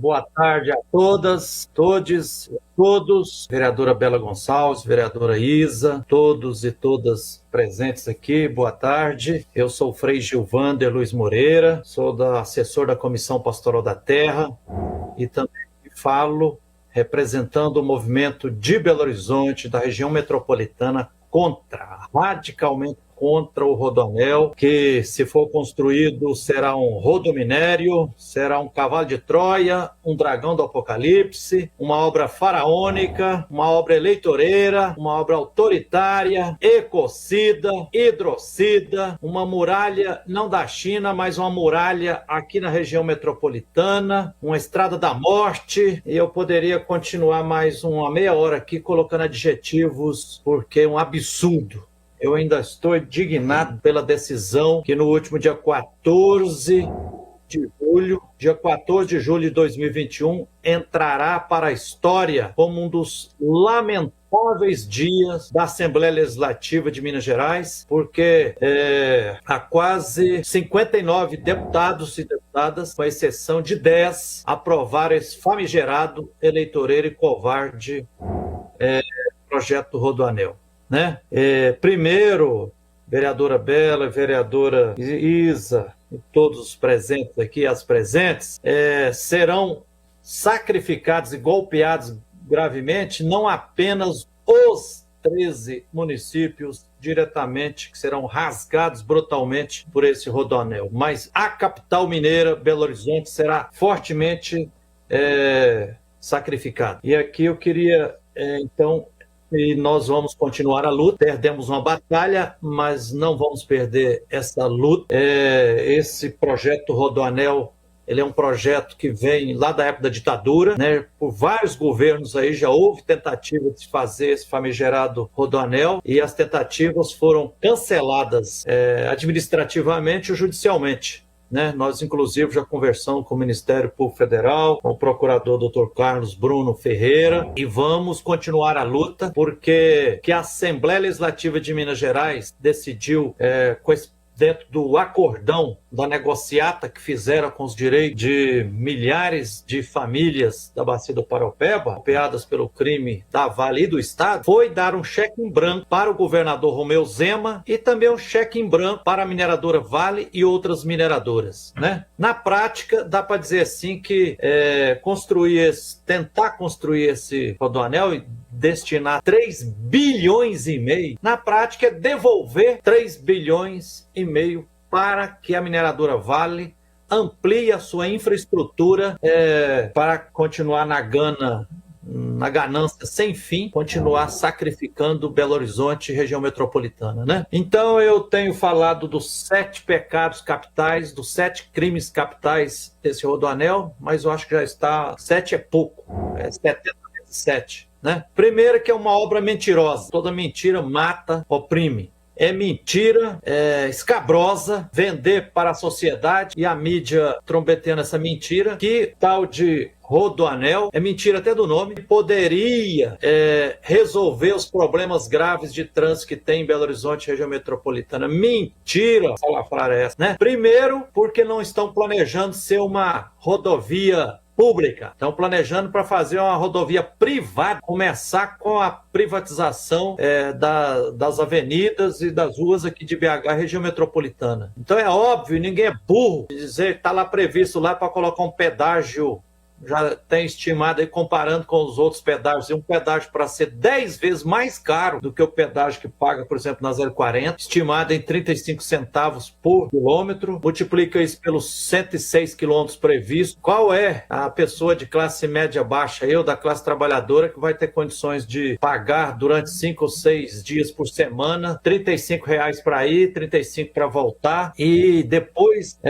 Boa tarde a todas, todos, vereadora Bela Gonçalves, vereadora Isa, todos e todas presentes aqui, boa tarde. Eu sou o Frei Gilvander Luiz Moreira, sou assessor da Comissão Pastoral da Terra e também falo representando o movimento de Belo Horizonte, da região metropolitana, radicalmente contra o rodoanel, que se for construído será um rodominério, será um cavalo de Troia, um dragão do apocalipse, uma obra faraônica, uma obra eleitoreira, uma obra autoritária, ecocida, hidrocida, uma muralha não da China, mas uma muralha aqui na região metropolitana, uma estrada da morte, e eu poderia continuar mais uma meia hora aqui colocando adjetivos, porque é um absurdo. Eu ainda estou indignado pela decisão que no último dia 14 de julho de 2021, entrará para a história como um dos lamentáveis dias da Assembleia Legislativa de Minas Gerais, porque há quase 59 deputados e deputadas, com exceção de 10, aprovaram esse famigerado, eleitoreiro e covarde projeto do Rodoanel. Né? Primeiro, vereadora Bela, vereadora Isa e todos os presentes aqui, as presentes, serão sacrificados e golpeados gravemente não apenas os 13 municípios diretamente, que serão rasgados brutalmente por esse rodoanel, mas a capital mineira, Belo Horizonte, será fortemente sacrificada. E aqui eu queria, então, e nós vamos continuar a luta. Perdemos uma batalha, mas não vamos perder essa luta. Esse projeto Rodoanel, ele é um projeto que vem lá da época da ditadura, né? Por vários governos aí já houve tentativa de fazer esse famigerado Rodoanel e as tentativas foram canceladas administrativamente ou judicialmente. Né? Nós, inclusive, já conversamos com o Ministério Público Federal, com o procurador Dr. Carlos Bruno Ferreira, e vamos continuar a luta, porque que a Assembleia Legislativa de Minas Gerais decidiu, dentro do acordão da negociata que fizeram com os direitos de milhares de famílias da Bacia do Paraupeba, golpeadas pelo crime da Vale e do Estado, foi dar um cheque em branco para o governador Romeu Zema e também um cheque em branco para a mineradora Vale e outras mineradoras. Né? Na prática, dá para dizer assim que tentar construir esse rodoanel e destinar 3 bilhões e meio, na prática é devolver 3 bilhões e meio para que a mineradora Vale amplie a sua infraestrutura para continuar na ganância sem fim, continuar sacrificando Belo Horizonte e região metropolitana. Né? Então eu tenho falado dos 7 pecados capitais, dos 7 crimes capitais desse rodoanel, mas eu acho que já está, 7 é pouco, 77. Né? Primeiro que é uma obra mentirosa, toda mentira mata, oprime. É mentira, escabrosa, vender para a sociedade e a mídia trombeteando essa mentira, que tal de Rodoanel, é mentira até do nome, poderia resolver os problemas graves de trânsito que tem em Belo Horizonte, região metropolitana. Mentira, falar essa, né? Primeiro, porque não estão planejando ser uma rodovia pública. Estão planejando para fazer uma rodovia privada, começar com a privatização das avenidas e das ruas aqui de BH, região metropolitana. Então é óbvio, ninguém é burro de dizer que está lá previsto lá para colocar um pedágio, já tem estimado aí, comparando com os outros pedágios, um pedágio para ser 10 vezes mais caro do que o pedágio que paga, por exemplo, na 040, estimado em 35 centavos por quilômetro, multiplica isso pelos 106 quilômetros previstos. Qual é a pessoa de classe média baixa, eu da classe trabalhadora, que vai ter condições de pagar durante 5 ou 6 dias por semana, R$35 para ir, 35 para voltar, e depois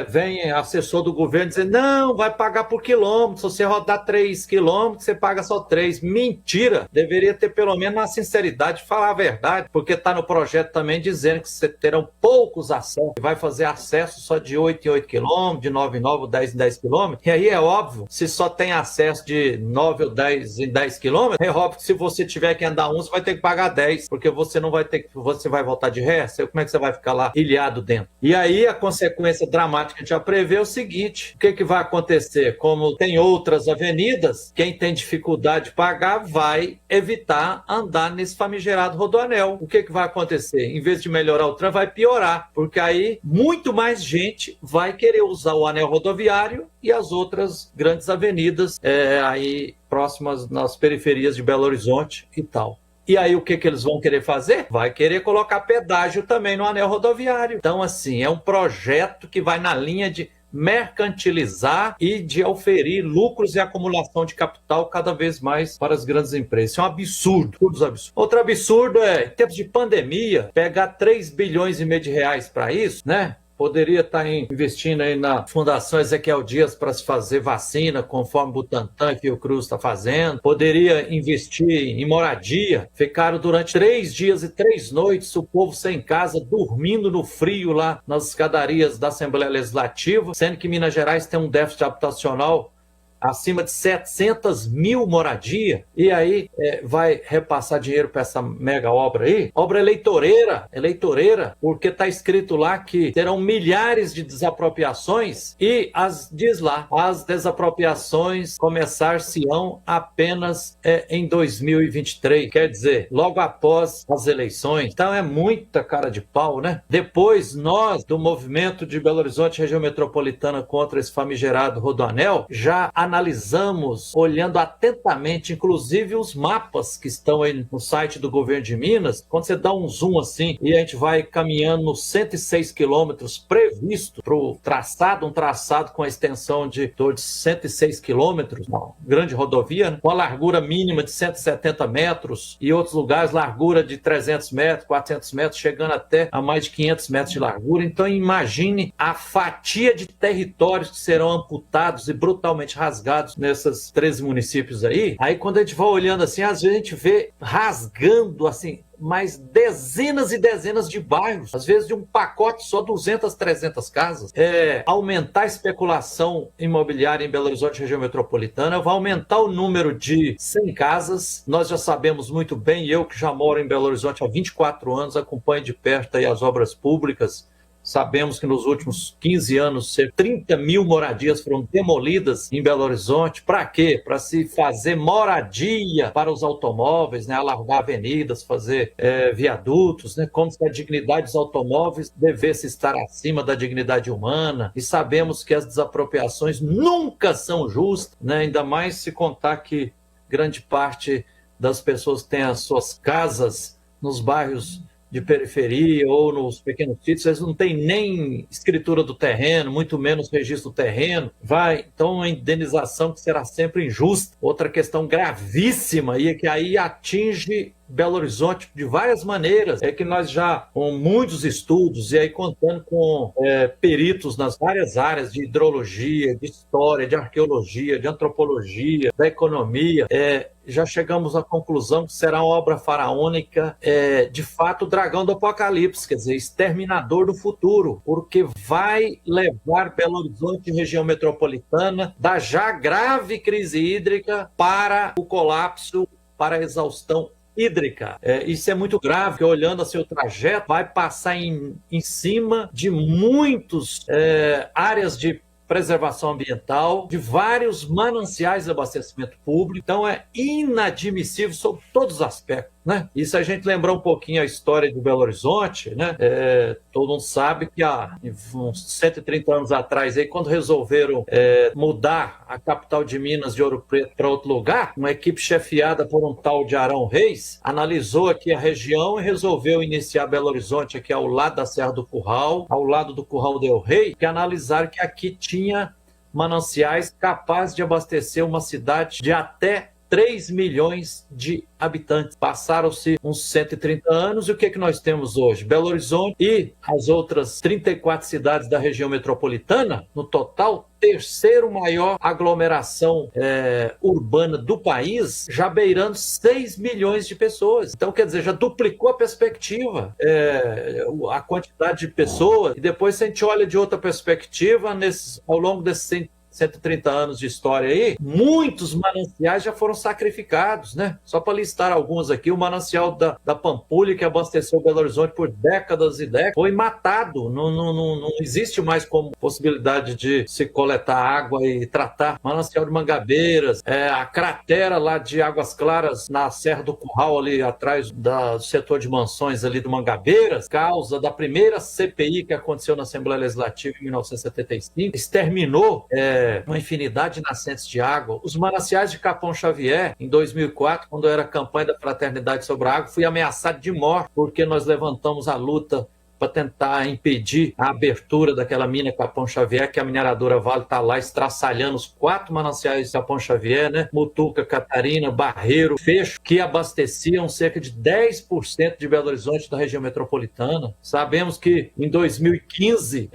vem assessor do governo dizer, não, vai pagar por quilômetro, Se você rodar 3 quilômetros, você paga só 3. Mentira! Deveria ter pelo menos a sinceridade de falar a verdade, porque está no projeto também dizendo que você terão poucos acessos, vai fazer acesso só de 8 em 8 quilômetros, de 9 em 9 ou 10 em 10 quilômetros. E aí é óbvio, se só tem acesso de 9 ou 10 em 10 quilômetros, é óbvio que se você tiver que andar 1, você vai ter que pagar 10, porque você não vai ter, você vai voltar de ré, como é que você vai ficar lá ilhado dentro? E aí a consequência dramática que a gente já prevê é o seguinte: o que vai acontecer? Como tem outras avenidas, quem tem dificuldade de pagar vai evitar andar nesse famigerado rodoanel. O que vai acontecer? Em vez de melhorar o trânsito, vai piorar, porque aí muito mais gente vai querer usar o anel rodoviário e as outras grandes avenidas aí próximas nas periferias de Belo Horizonte e tal. E aí o que eles vão querer fazer? Vai querer colocar pedágio também no anel rodoviário. Então, assim, é um projeto que vai na linha de mercantilizar e de oferir lucros e acumulação de capital cada vez mais para as grandes empresas. Isso é um absurdo, tudo absurdo. Outro absurdo é, em tempos de pandemia, pegar 3 bilhões e meio de reais para isso, né? Poderia estar investindo aí na Fundação Ezequiel Dias para se fazer vacina, conforme o Butantan e Fiocruz está fazendo. Poderia investir em moradia. Ficaram durante 3 dias e 3 noites o povo sem casa, dormindo no frio lá nas escadarias da Assembleia Legislativa, sendo que Minas Gerais tem um déficit habitacional acima de 700 mil moradias, e aí vai repassar dinheiro para essa mega obra aí, obra eleitoreira, porque está escrito lá que terão milhares de desapropriações e diz lá, as desapropriações começar-se-ão apenas em 2023, quer dizer, logo após as eleições. Então é muita cara de pau, né? Depois nós, do movimento de Belo Horizonte, região metropolitana contra esse famigerado rodoanel, já analisamos, olhando atentamente, inclusive os mapas que estão aí no site do governo de Minas. Quando você dá um zoom assim e a gente vai caminhando nos 106 quilômetros previsto para o traçado, um traçado com a extensão de 106 quilômetros, uma grande rodovia, né? Com a largura mínima de 170 metros e outros lugares largura de 300 metros, 400 metros, chegando até a mais de 500 metros de largura. Então imagine a fatia de territórios que serão amputados e brutalmente rasgados nesses 13 municípios aí. Aí quando a gente vai olhando assim, às vezes a gente vê rasgando assim, mais dezenas e dezenas de bairros, às vezes de um pacote só 200, 300 casas. Aumentar a especulação imobiliária em Belo Horizonte, região metropolitana, vai aumentar o número de 100 casas. Nós já sabemos muito bem, eu que já moro em Belo Horizonte há 24 anos, acompanho de perto aí as obras públicas. Sabemos que nos últimos 15 anos, 30 mil moradias foram demolidas em Belo Horizonte. Para quê? Para se fazer moradia para os automóveis, né? Alargar avenidas, fazer viadutos, né? Como se a dignidade dos automóveis devesse estar acima da dignidade humana. E sabemos que as desapropriações nunca são justas, né? Ainda mais se contar que grande parte das pessoas tem as suas casas nos bairros de periferia ou nos pequenos sítios, eles não têm nem escritura do terreno, muito menos registro do terreno. Então, uma indenização que será sempre injusta. Outra questão gravíssima e que aí atinge Belo Horizonte de várias maneiras, é que nós já, com muitos estudos, e aí contando com peritos nas várias áreas de hidrologia, de história, de arqueologia, de antropologia, da economia, já chegamos à conclusão que será uma obra faraônica, de fato, o dragão do Apocalipse, quer dizer, exterminador do futuro, porque vai levar Belo Horizonte, região metropolitana, da já grave crise hídrica para o colapso, para a exaustão hídrica. Isso é muito grave, porque olhando assim o trajeto, vai passar em cima de muitas áreas de preservação ambiental, de vários mananciais de abastecimento público. Então é inadmissível sob todos os aspectos, né? E se a gente lembrar um pouquinho a história de Belo Horizonte, né? Todo mundo sabe que há uns 130 anos atrás, aí, quando resolveram mudar a capital de Minas, de Ouro Preto, para outro lugar, uma equipe chefiada por um tal de Arão Reis, analisou aqui a região e resolveu iniciar Belo Horizonte aqui ao lado da Serra do Curral, ao lado do Curral del Rei, que analisaram que aqui tinha mananciais capazes de abastecer uma cidade de até 3 milhões de habitantes. Passaram-se uns 130 anos e o que nós temos hoje? Belo Horizonte e as outras 34 cidades da região metropolitana, no total, terceiro maior aglomeração urbana do país, já beirando 6 milhões de pessoas. Então, quer dizer, já duplicou a perspectiva, a quantidade de pessoas. E depois, se a gente olha de outra perspectiva, ao longo desses 130 anos de história aí, muitos mananciais já foram sacrificados, né? Só para listar alguns aqui, o manancial da Pampulha, que abasteceu Belo Horizonte por décadas e décadas, foi matado. Não existe mais como possibilidade de se coletar água e tratar. Manancial de Mangabeiras, a cratera lá de Águas Claras, na Serra do Curral, ali atrás do setor de mansões ali do Mangabeiras, causa da primeira CPI que aconteceu na Assembleia Legislativa em 1975, exterminou uma infinidade de nascentes de água. Os mananciais de Capão Xavier, em 2004, quando era a campanha da Fraternidade sobre a Água, fui ameaçado de morte, porque nós levantamos a luta para tentar impedir a abertura daquela mina Capão Xavier, que a mineradora Vale está lá estraçalhando os 4 mananciais de Capão Xavier, né? Mutuca, Catarina, Barreiro, Fecho, que abasteciam cerca de 10% de Belo Horizonte da região metropolitana. Sabemos que em 2015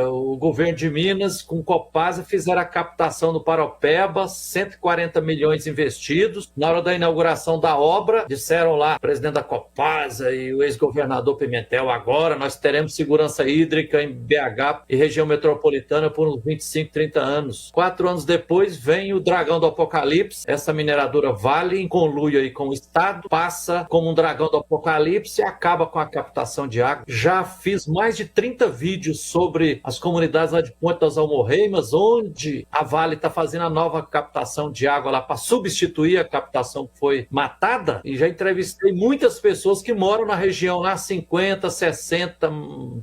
o governo de Minas, com Copasa, fizeram a captação do Paropeba, 140 milhões investidos. Na hora da inauguração da obra, disseram lá, o presidente da Copasa e o ex-governador Pimentel, agora nós teremos segurança hídrica em BH e região metropolitana por uns 25, 30 anos. 4 anos depois vem o dragão do apocalipse, essa mineradora Vale, em conluio aí com o Estado, passa como um dragão do apocalipse e acaba com a captação de água. Já fiz mais de 30 vídeos sobre as comunidades lá de Ponte das Almorreimas, onde a Vale está fazendo a nova captação de água lá para substituir a captação que foi matada, e já entrevistei muitas pessoas que moram na região lá, 50, 60,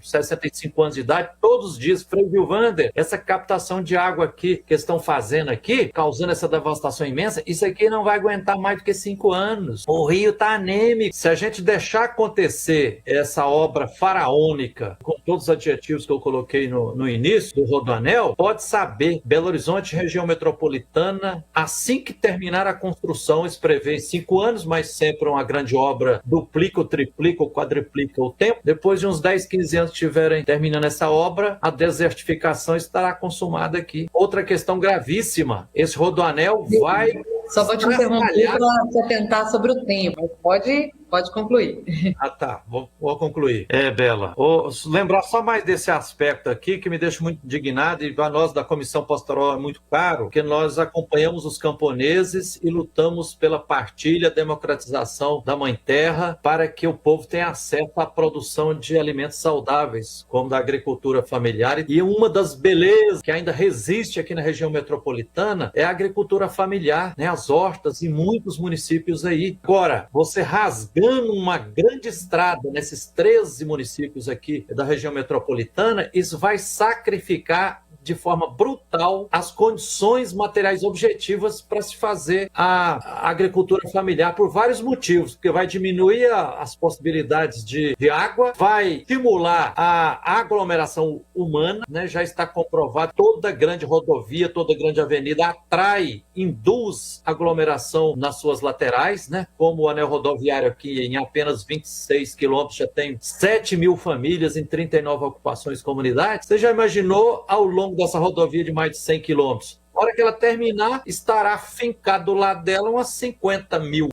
65 anos de idade, todos os dias. Frei Vilvander, essa captação de água aqui que estão fazendo aqui, causando essa devastação imensa, isso aqui não vai aguentar mais do que 5 anos. O rio está anêmico. Se a gente deixar acontecer essa obra faraônica, com todos os adjetivos que eu coloquei no início do Rodoanel, pode saber, Belo Horizonte, região metropolitana, assim que terminar a construção, isso prevê 5 anos, mas sempre uma grande obra, duplica, triplica ou quadriplica o tempo. Depois de uns 10, 15 anos que estiverem terminando essa obra, a desertificação estará consumada aqui. Outra questão gravíssima, esse Rodoanel vai... Só vou te interromper para tentar sobre o tempo. Pode concluir. Ah, tá. Vou concluir. Bela. Lembrar só mais desse aspecto aqui, que me deixa muito indignado, e para nós da Comissão Pastoral é muito caro, que nós acompanhamos os camponeses e lutamos pela partilha, democratização da Mãe Terra, para que o povo tenha acesso à produção de alimentos saudáveis, como da agricultura familiar. E uma das belezas que ainda resiste aqui na região metropolitana é a agricultura familiar, né? As hortas em muitos municípios aí. Agora, você rasgando uma grande estrada nesses 13 municípios aqui da região metropolitana, isso vai sacrificar de forma brutal as condições materiais objetivas para se fazer a agricultura familiar, por vários motivos, porque vai diminuir as possibilidades de água, vai estimular a aglomeração humana, né? Já está comprovado, toda grande rodovia, toda grande avenida atrai, induz aglomeração nas suas laterais, né? Como o anel rodoviário aqui, em apenas 26 quilômetros, já tem 7 mil famílias em 39 ocupações comunidades. Você já imaginou ao longo dessa rodovia de mais de 100 quilômetros? Na hora que ela terminar, estará fincado do lado dela umas 50 mil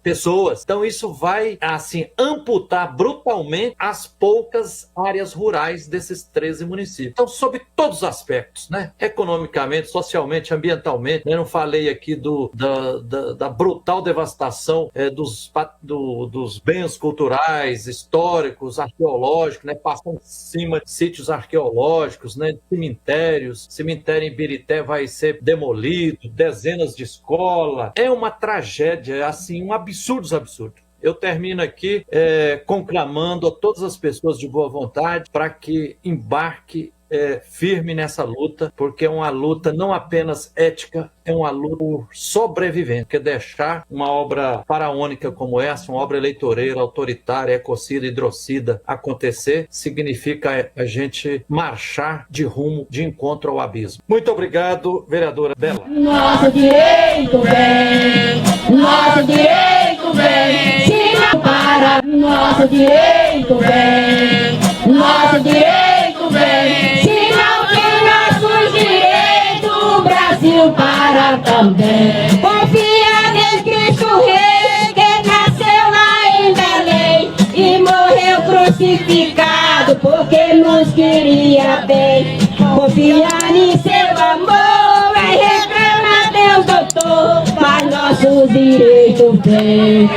pessoas. Então isso vai, assim, amputar brutalmente as poucas áreas rurais desses 13 municípios. Então, sob todos os aspectos, né? Economicamente, socialmente, ambientalmente, eu não falei aqui da brutal devastação dos bens culturais, históricos, arqueológicos, né? Passando em cima de sítios arqueológicos, né? Cemitérios, cemitério em Birité vai ser demolido, dezenas de escolas. É uma tragédia, assim, um absurdo. Eu termino aqui conclamando a todas as pessoas de boa vontade para que embarque firme nessa luta, porque é uma luta não apenas ética, é uma luta por sobrevivência, porque deixar uma obra faraônica como essa, uma obra eleitoreira, autoritária, ecocida, hidrocida acontecer, significa a gente marchar de rumo, de encontro ao abismo. Muito obrigado, vereadora Bela. Nosso direito vem, nosso direito vem, se não para, nosso direito vem, nosso direito vem, se não tem nossos direitos, o Brasil para também. Confia em Cristo Rei, que nasceu lá em Belém e morreu crucificado porque nos queria bem. Confia em seu amor, vai reclamar Deus doutor, faz nossos direitos bem.